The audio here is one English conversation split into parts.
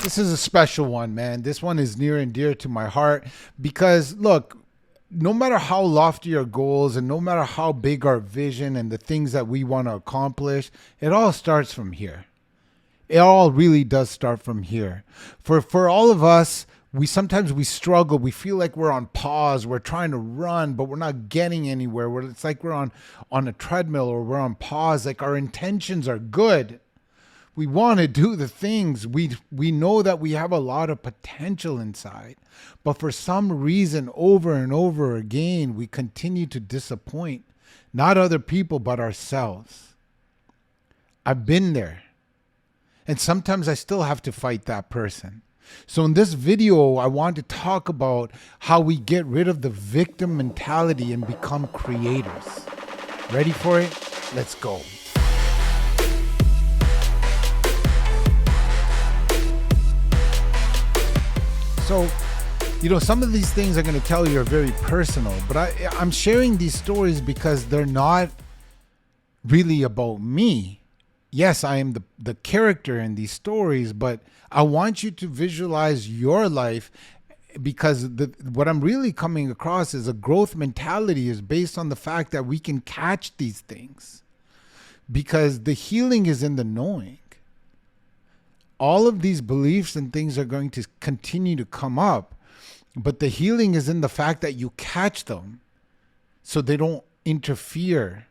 This is a special one, man. This one is near and dear to my heart because, look, no matter how lofty our goals and no matter how big our vision and the things that we want to accomplish, it all starts from here. It all really does start from here. For all of us, we sometimes struggle. We feel like we're on pause. We're trying to run, but we're not getting anywhere. It's like we're on a treadmill or we're on pause. Like our intentions are good. We want to do the things. We know that we have a lot of potential inside. But for some reason, over and over again, we continue to disappoint not other people, but ourselves. I've been there. And sometimes I still have to fight that person. So in this video, I want to talk about how we get rid of the victim mentality and become creators. Ready for it? Let's go. So, some of these things I'm going to tell you are very personal, but I'm sharing these stories because they're not really about me. Yes, I am the character in these stories, but I want you to visualize your life because what I'm really coming across is a growth mentality is based on the fact that we can catch these things because the healing is in the knowing. All of these beliefs and things are going to continue to come up, but the healing is in the fact that you catch them so they don't interfere,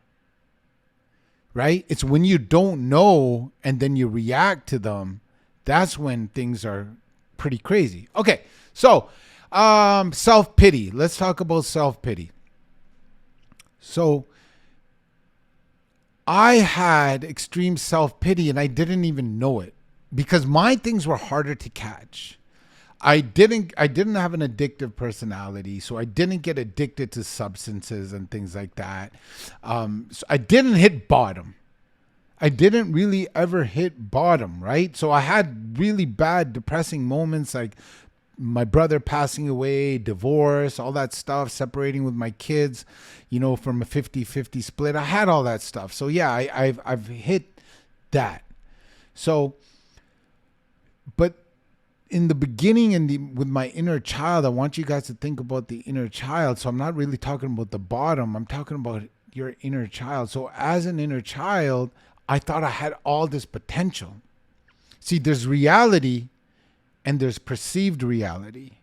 right? It's when you don't know and then you react to them, that's when things are pretty crazy. Okay, so self-pity. Let's talk about self-pity. So I had extreme self-pity and I didn't even know it. Because my things were harder to catch. I didn't have an addictive personality, so I didn't get addicted to substances and things like that. So I didn't hit bottom. I didn't really ever hit bottom, right? So I had really bad, depressing moments like my brother passing away, divorce, all that stuff, separating with my kids, from a 50-50 split. I had all that stuff. So yeah, I've hit that. So but in the beginning with my inner child, I want you guys to think about the inner child. So I'm not really talking about the bottom. I'm talking about your inner child. So as an inner child, I thought I had all this potential. See, there's reality and there's perceived reality.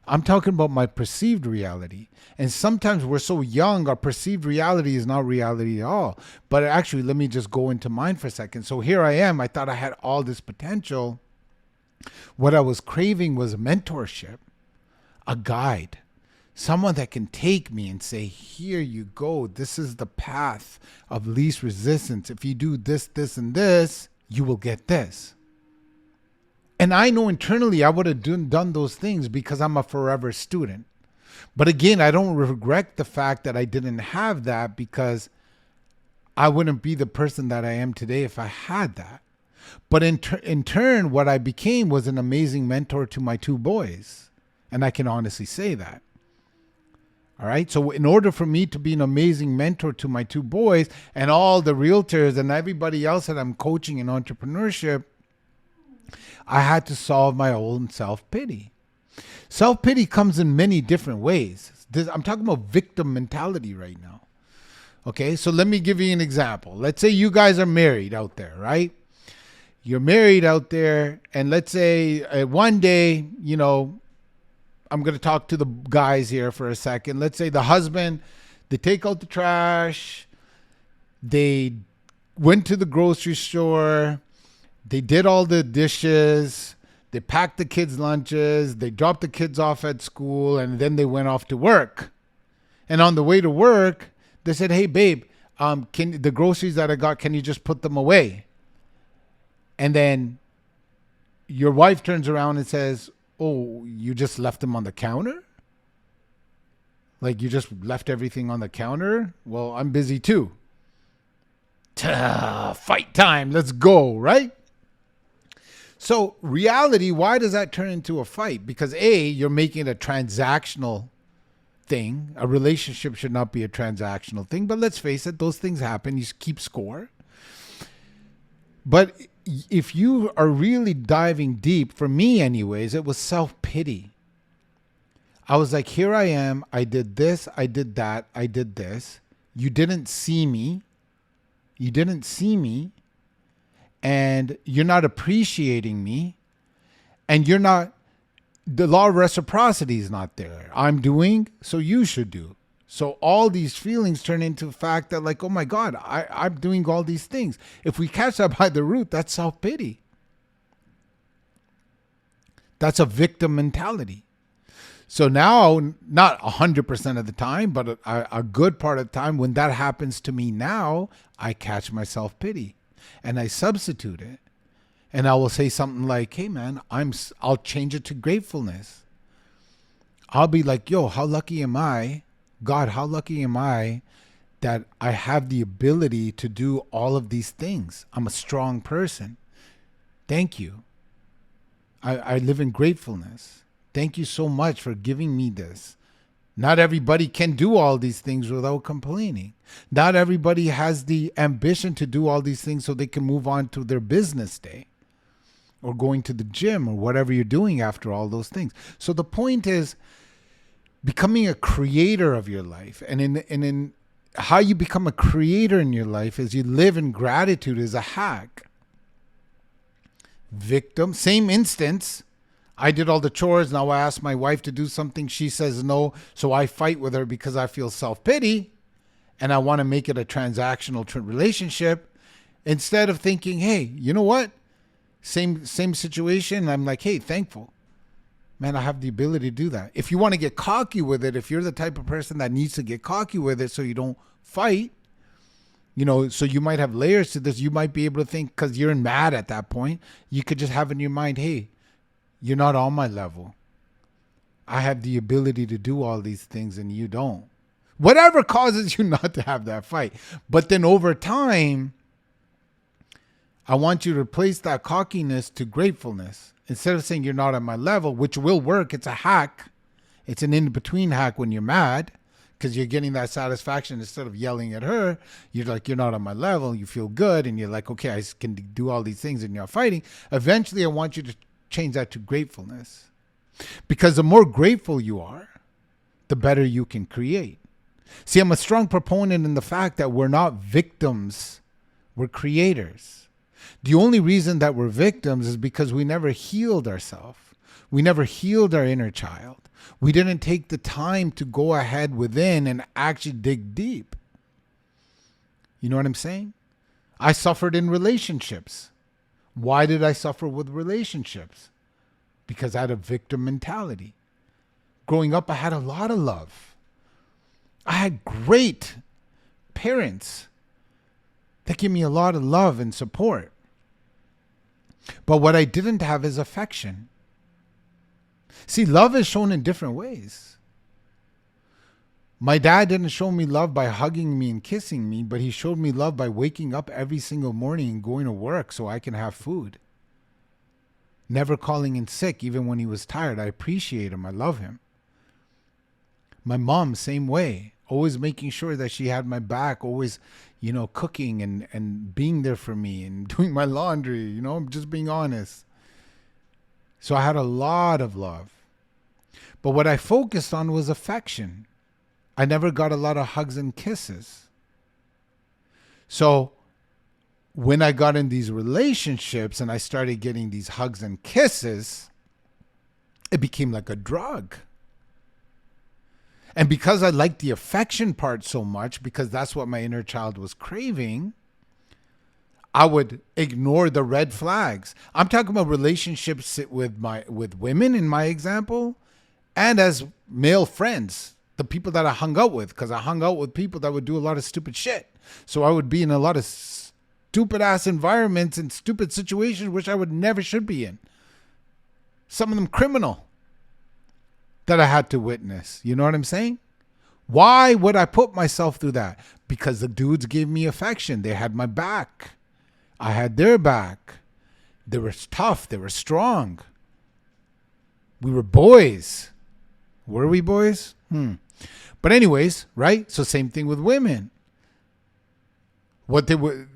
I'm talking about my perceived reality. And sometimes we're so young, our perceived reality is not reality at all. But actually, let me just go into mine for a second. So here I am. I thought I had all this potential. What I was craving was a mentorship, a guide, someone that can take me and say, here you go. This is the path of least resistance. If you do this, this, and this, you will get this. And I know internally I would have done those things because I'm a forever student. But again, I don't regret the fact that I didn't have that because I wouldn't be the person that I am today if I had that. But in turn, what I became was an amazing mentor to my two boys. And I can honestly say that. All right. So in order for me to be an amazing mentor to my two boys and all the realtors and everybody else that I'm coaching in entrepreneurship, I had to solve my own self-pity. Self-pity comes in many different ways. I'm talking about victim mentality right now. Okay. So let me give you an example. Let's say you guys are married out there, right? You're married out there, and let's say one day, I'm going to talk to the guys here for a second. Let's say the husband, they take out the trash, they went to the grocery store, they did all the dishes, they packed the kids' lunches, they dropped the kids off at school, and then they went off to work. And on the way to work, they said, hey, babe, the groceries that I got, can you just put them away? And then your wife turns around and says, oh, you just left them on the counter? Like you just left everything on the counter? Well, I'm busy too. Fight time. Let's go, right? So reality, why does that turn into a fight? Because A, you're making it a transactional thing. A relationship should not be a transactional thing. But let's face it, those things happen. You keep score. But if you are really diving deep, for me anyways, it was self-pity. I was like, here I am. I did this. I did that. I did this. You didn't see me. You didn't see me. And you're not appreciating me. And you're not, the law of reciprocity is not there. I'm doing, so you should do. So all these feelings turn into the fact that like, oh my God, I'm doing all these things. If we catch that by the root, that's self-pity. That's a victim mentality. So now, not 100% of the time, but a good part of the time, when that happens to me now, I catch my self-pity and I substitute it. And I will say something like, hey man, I'll change it to gratefulness. I'll be like, yo, how lucky am I? God, how lucky am I that I have the ability to do all of these things? I'm a strong person. Thank you. I live in gratefulness. Thank you so much for giving me this. Not everybody can do all these things without complaining. Not everybody has the ambition to do all these things so they can move on to their business day or going to the gym or whatever you're doing after all those things. So the point is becoming a creator of your life. And in how you become a creator in your life is you live in gratitude is a hack. Victim, same instance. I did all the chores. Now I ask my wife to do something. She says no. So I fight with her because I feel self-pity and I want to make it a transactional relationship instead of thinking, hey, you know what? Same situation. I'm like, hey, thankful. Man, I have the ability to do that. If you want to get cocky with it, if you're the type of person that needs to get cocky with it so you don't fight, so you might have layers to this. You might be able to think, because you're mad at that point, you could just have in your mind, hey, you're not on my level. I have the ability to do all these things and you don't. Whatever causes you not to have that fight. But then over time, I want you to replace that cockiness to gratefulness. Instead of saying you're not on my level, which will work, it's a hack. It's an in-between hack when you're mad because you're getting that satisfaction. Instead of yelling at her, you're like, you're not on my level. You feel good and you're like, okay, I can do all these things and you're fighting. Eventually, I want you to change that to gratefulness. Because the more grateful you are, the better you can create. See, I'm a strong proponent in the fact that we're not victims, we're creators. The only reason that we're victims is because we never healed ourselves. We never healed our inner child. We didn't take the time to go ahead within and actually dig deep. You know what I'm saying? I suffered in relationships. Why did I suffer with relationships? Because I had a victim mentality. Growing up, I had a lot of love. I had great parents that give me a lot of love and support. But what I didn't have is affection. See, love is shown in different ways. My dad didn't show me love by hugging me and kissing me, but he showed me love by waking up every single morning and going to work so I can have food. Never calling in sick, even when he was tired. I appreciate him. I love him. My mom, same way. Always making sure that she had my back, always, cooking and being there for me and doing my laundry, just being honest. So I had a lot of love. But what I focused on was affection. I never got a lot of hugs and kisses. So when I got in these relationships and I started getting these hugs and kisses, it became like a drug. And because I liked the affection part so much, because that's what my inner child was craving, I would ignore the red flags. I'm talking about relationships with women in my example, and as male friends, the people that I hung out with, because I hung out with people that would do a lot of stupid shit. So I would be in a lot of stupid ass environments and stupid situations which I would never should be in. Some of them criminal that I had to witness. You know what I'm saying? Why would I put myself through that? Because the dudes gave me affection. They had my back. I had their back. They were tough. They were strong. We were boys. Were we boys? But anyways, right? So same thing with women. what they were,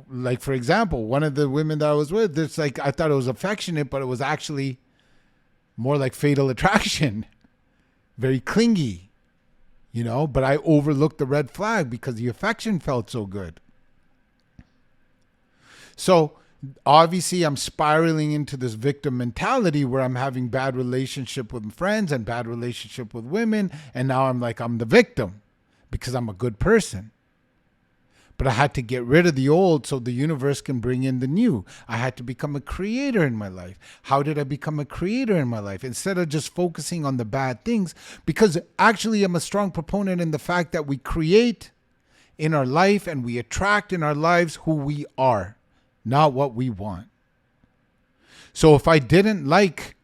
like, for example, one of the women that I was with, it's like, I thought it was affectionate, but it was actually more like fatal attraction, very clingy, but I overlooked the red flag because the affection felt so good. So obviously I'm spiraling into this victim mentality where I'm having bad relationship with friends and bad relationship with women. And now I'm the victim because I'm a good person. But I had to get rid of the old so the universe can bring in the new. I had to become a creator in my life. How did I become a creator in my life? Instead of just focusing on the bad things, because actually I'm a strong proponent in the fact that we create in our life and we attract in our lives who we are, not what we want. So if I didn't like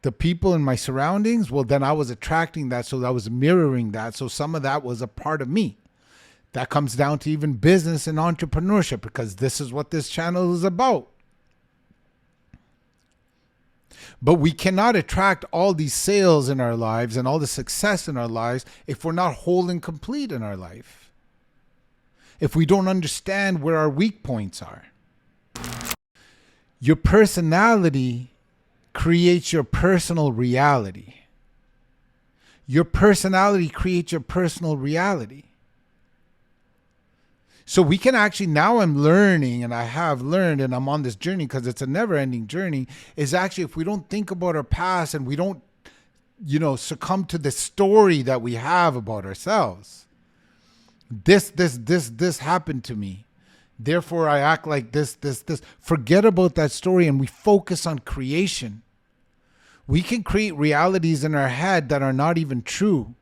the people in my surroundings, well, then I was attracting that. So I was mirroring that. So some of that was a part of me. That comes down to even business and entrepreneurship, because this is what this channel is about. But we cannot attract all these sales in our lives and all the success in our lives if we're not whole and complete in our life. If we don't understand where our weak points are. Your personality creates your personal reality. Your personality creates your personal reality. So we can actually, now I'm learning, and I have learned, and I'm on this journey because it's a never-ending journey, is actually if we don't think about our past and we don't, succumb to the story that we have about ourselves. This happened to me. Therefore, I act like this. Forget about that story and we focus on creation. We can create realities in our head that are not even true.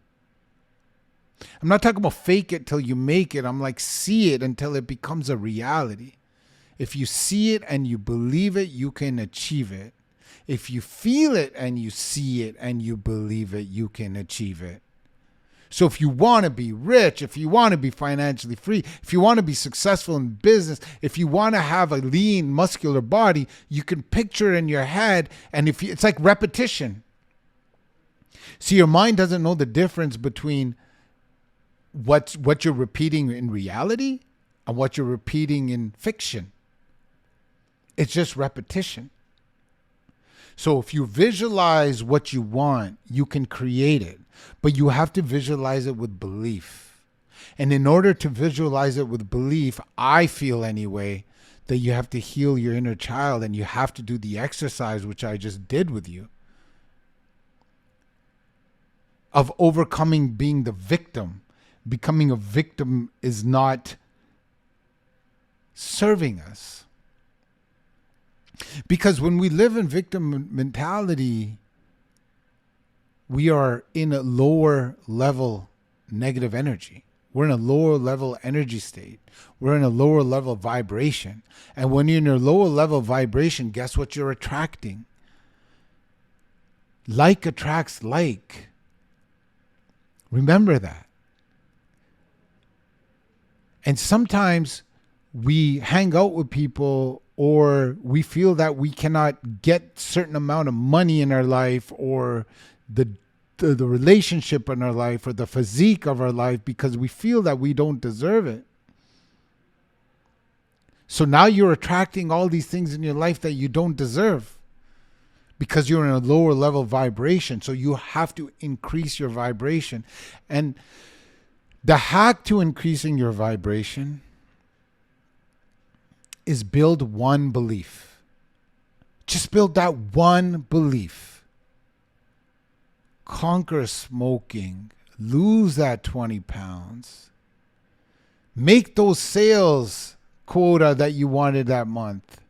I'm not talking about fake it till you make it. I'm like, see it until it becomes a reality. If you see it and you believe it, you can achieve it. If you feel it and you see it and you believe it, you can achieve it. So if you want to be rich, if you want to be financially free, if you want to be successful in business, if you want to have a lean, muscular body, you can picture it in your head. And it's like repetition. See, your mind doesn't know the difference between what you're repeating in reality and what you're repeating in fiction. It's just repetition. So if you visualize what you want, you can create it, but you have to visualize it with belief. And in order to visualize it with belief, I feel anyway, that you have to heal your inner child, and you have to do the exercise, which I just did with you, of overcoming being the victim. Becoming a victim is not serving us. Because when we live in victim mentality, we are in a lower level negative energy. We're in a lower level energy state. We're in a lower level vibration. And when you're in a lower level vibration, guess what you're attracting? Like attracts like. Remember that. And sometimes we hang out with people, or we feel that we cannot get certain amount of money in our life, or the relationship in our life, or the physique of our life, because we feel that we don't deserve it. So now you're attracting all these things in your life that you don't deserve because you're in a lower level vibration. So you have to increase your vibration. And the hack to increasing your vibration is build one belief. Just build that one belief. Conquer smoking. Lose that 20 pounds. Make those sales quota that you wanted that month.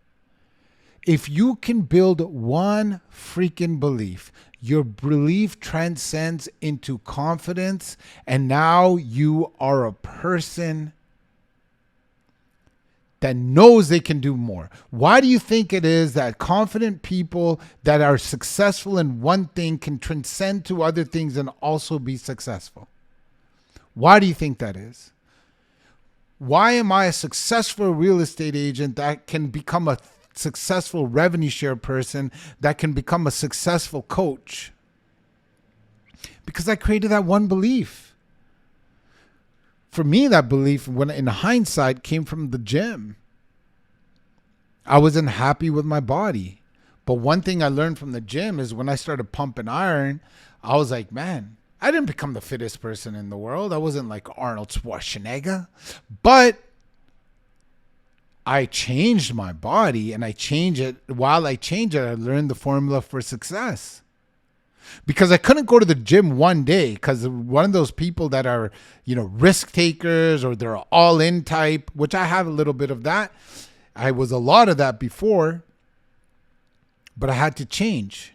If you can build one freaking belief, your belief transcends into confidence, and now you are a person that knows they can do more. Why do you think it is that confident people that are successful in one thing can transcend to other things and also be successful? Why do you think that is? Why am I a successful real estate agent that can become a successful revenue share person, that can become a successful coach? Because I created that one belief. For me, that belief, when in hindsight, came from the gym. I wasn't happy with my body. But one thing I learned from the gym is when I started pumping iron, I was like, man, I didn't become the fittest person in the world. I wasn't like Arnold Schwarzenegger. But I changed my body, and I changed it. While I changed it, I learned the formula for success. Because I couldn't go to the gym one day because one of those people that are, risk takers, or they're all in type, which I have a little bit of that. I was a lot of that before, but I had to change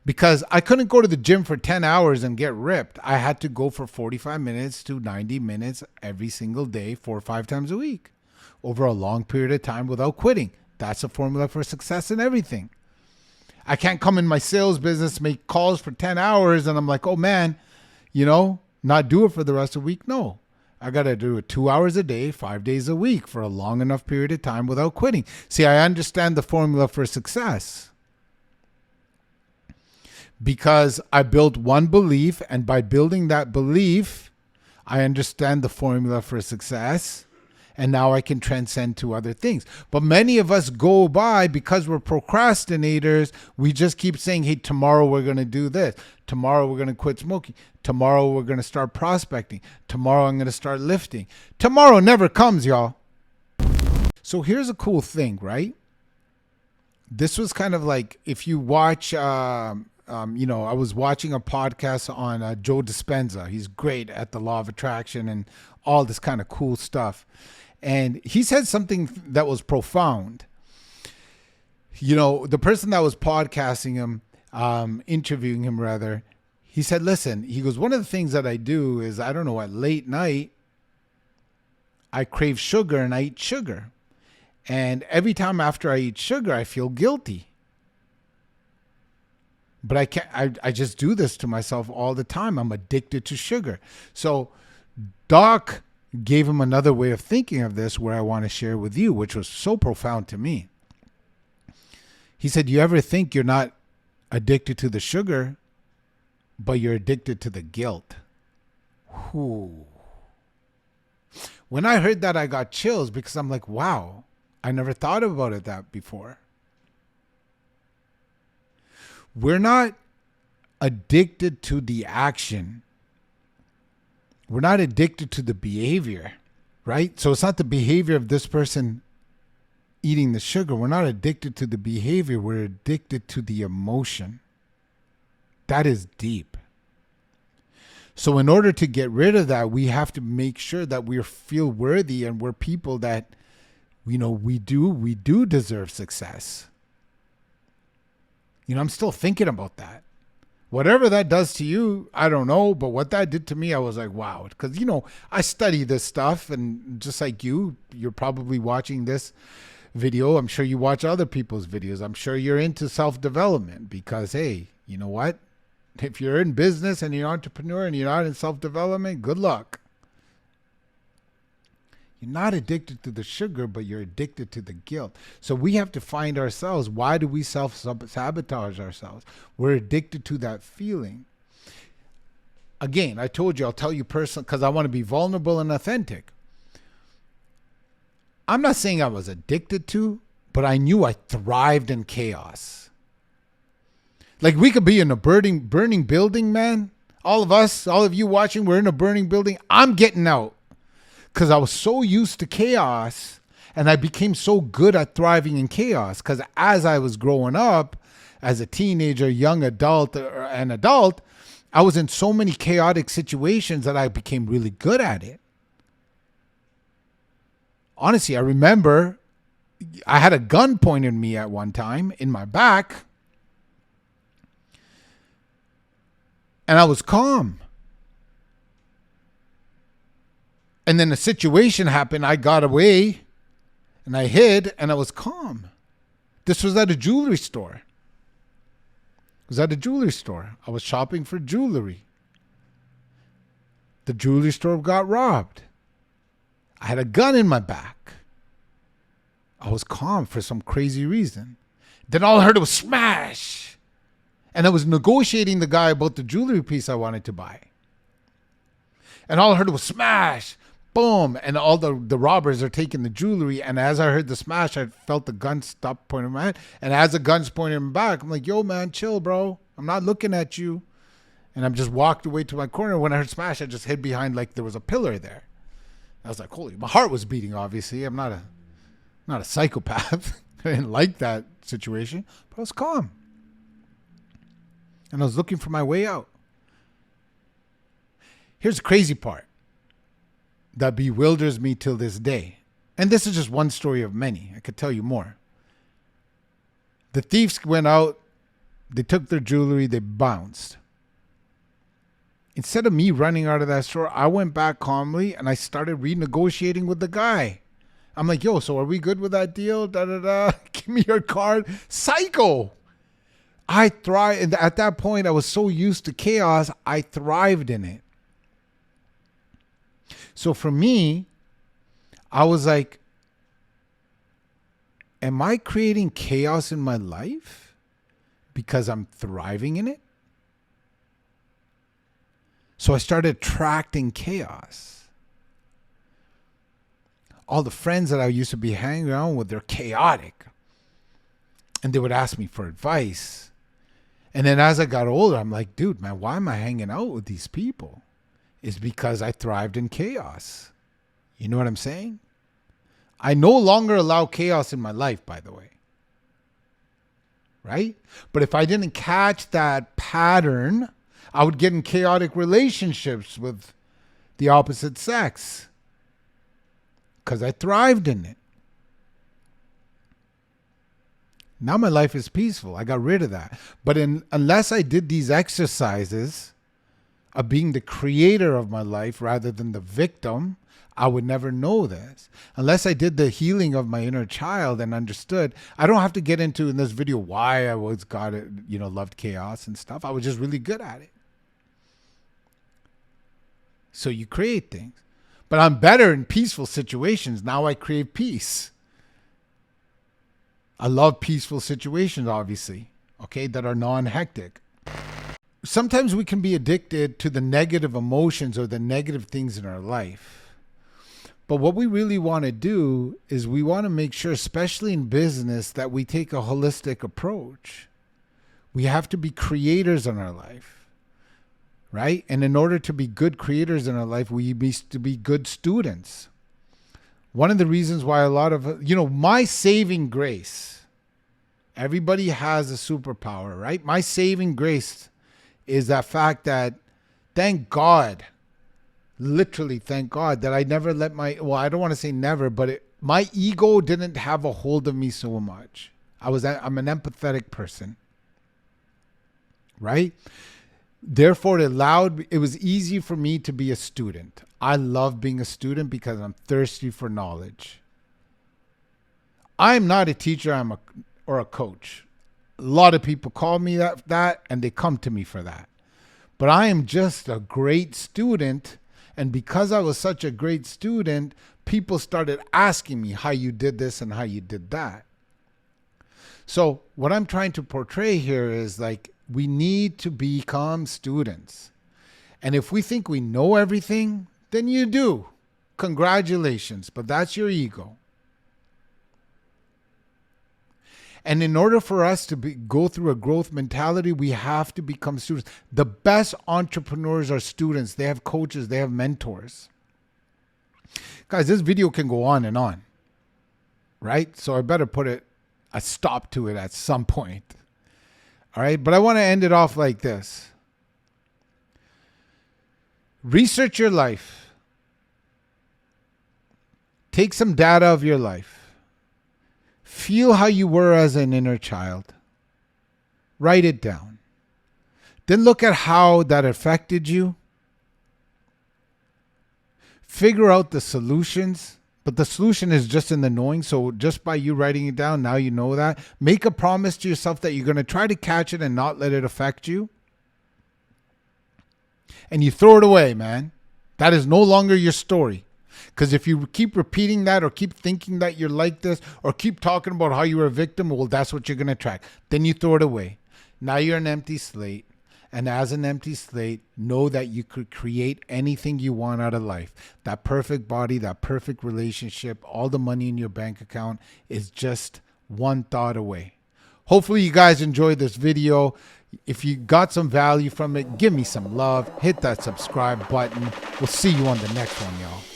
because I couldn't go to the gym for 10 hours and get ripped. I had to go for 45 minutes to 90 minutes every single day, 4 or 5 times a week over a long period of time without quitting. That's a formula for success in everything. I can't come in my sales business, make calls for 10 hours, and I'm like, oh man, not do it for the rest of the week. No, I got to do it 2 hours a day, 5 days a week for a long enough period of time without quitting. See, I understand the formula for success because I built one belief, and by building that belief, I understand the formula for success. And now I can transcend to other things. But many of us go by because we're procrastinators. We just keep saying, hey, tomorrow we're going to do this. Tomorrow we're going to quit smoking. Tomorrow we're going to start prospecting. Tomorrow I'm going to start lifting. Tomorrow never comes, y'all. So here's a cool thing, right? This was kind of like if you watch, I was watching a podcast on Joe Dispenza. He's great at the law of attraction and all this kind of cool stuff. And he said something that was profound. The person that was podcasting him, interviewing him rather, he said, listen, he goes, one of the things that I do is, at late night, I crave sugar and I eat sugar. And every time after I eat sugar, I feel guilty. But I can't, I just do this to myself all the time. I'm addicted to sugar. So Doc gave him another way of thinking of this where I want to share with you, which was so profound to me. He said, you ever think you're not addicted to the sugar, but you're addicted to the guilt? Whew. When I heard that, I got chills because I'm like, wow, I never thought about it that before. We're not addicted to the action. We're not addicted to the behavior, right? So it's not the behavior of this person eating the sugar. We're not addicted to the behavior. We're addicted to the emotion. That is deep. So in order to get rid of that, we have to make sure that we feel worthy and we're people that, we do deserve success. I'm still thinking about that. Whatever that does to you, I don't know. But what that did to me, I was like, wow. Because, I study this stuff. And just like you're probably watching this video. I'm sure you watch other people's videos. I'm sure you're into self-development because, hey, you know what? If you're in business and you're an entrepreneur and you're not in self-development, good luck. You're not addicted to the sugar, but you're addicted to the guilt. So we have to find ourselves. Why do we self-sabotage ourselves? We're addicted to that feeling. Again, I told you, I'll tell you personally, because I want to be vulnerable and authentic. I'm not saying I was addicted to, but I knew I thrived in chaos. Like we could be in a burning building, man. All of us, all of you watching, we're in a burning building. I'm getting out. Because I was so used to chaos and I became so good at thriving in chaos. Because as I was growing up, as a teenager, young adult, and adult, I was in so many chaotic situations that I became really good at it. Honestly, I remember I had a gun pointed at me at one time in my back. And I was calm. And then a situation happened. I got away and I hid and I was calm. This was at a jewelry store. It was at a jewelry store. I was shopping for jewelry. The jewelry store got robbed. I had a gun in my back. I was calm for some crazy reason. Then all I heard was smash. And I was negotiating the guy about the jewelry piece I wanted to buy. And all I heard was smash. boom, and all the robbers are taking the jewelry. And as I heard the smash, I felt the gun stop pointing at my head. And as the gun's pointing back, I'm like, yo, man, chill, bro. I'm not looking at you. And I'm just walked away to my corner. When I heard smash, I just hid behind like there was a pillar there. I was like, holy, my heart was beating, obviously. I'm not a psychopath. I didn't like that situation, but I was calm. And I was looking for my way out. Here's the crazy part that bewilders me till this day. And this is just one story of many. I could tell you more. The thieves went out. They took their jewelry. They bounced. Instead of me running out of that store, I went back calmly and I started renegotiating with the guy. I'm like, yo, so are we good with that deal? Da da da. Give me your card. Psycho. I thrive. And at that point, I was so used to chaos, I thrived in it. So for me, I was like, am I creating chaos in my life because I'm thriving in it? So I started attracting chaos. All the friends that I used to be hanging around with, they're chaotic. And they would ask me for advice. And then as I got older, I'm like, dude, man, why am I hanging out with these people? It's because I thrived in chaos. You know what I'm saying? I no longer allow chaos in my life, by the way. Right? But if I didn't catch that pattern, I would get in chaotic relationships with the opposite sex because I thrived in it. Now my life is peaceful. I got rid of that. But unless I did these exercises of being the creator of my life rather than the victim, I would never know this. Unless I did the healing of my inner child and understood. I don't have to get into in this video why I was loved chaos and stuff. I was just really good at it. So you create things. But I'm better in peaceful situations. Now I crave peace. I love peaceful situations, obviously, okay, that are non-hectic. Sometimes we can be addicted to the negative emotions or the negative things in our life. But what we really want to do is we want to make sure, especially in business, that we take a holistic approach. We have to be creators in our life. Right? And in order to be good creators in our life, we need to be good students. One of the reasons why a lot of, my saving grace, everybody has a superpower, right? My saving grace is that fact that, thank God, literally thank God that I never let I don't want to say never, but my ego didn't have a hold of me so much. I'm an empathetic person, right? Therefore, it was easy for me to be a student. I love being a student because I'm thirsty for knowledge. I'm not a teacher or a coach. A lot of people call me that, and they come to me for that. But I am just a great student, and because I was such a great student, people started asking me how you did this and how you did that. So what I'm trying to portray here is like, we need to become students. And if we think we know everything, then you do. Congratulations, but that's your ego. And in order for us to go through a growth mentality, we have to become students. The best entrepreneurs are students. They have coaches. They have mentors. Guys, this video can go on and on, right? So I better put a stop to it at some point. All right, but I want to end it off like this. Research your life. Take some data of your life. Feel how you were as an inner child. Write it down. Then look at how that affected you. Figure out the solutions. But the solution is just in the knowing. So just by you writing it down, now you know that. Make a promise to yourself that you're going to try to catch it and not let it affect you. And you throw it away, man. That is no longer your story. Because if you keep repeating that or keep thinking that you're like this or keep talking about how you were a victim, well, that's what you're going to attract. Then you throw it away. Now you're an empty slate. And as an empty slate, know that you could create anything you want out of life. That perfect body, that perfect relationship, all the money in your bank account is just one thought away. Hopefully you guys enjoyed this video. If you got some value from it, give me some love. Hit that subscribe button. We'll see you on the next one, y'all.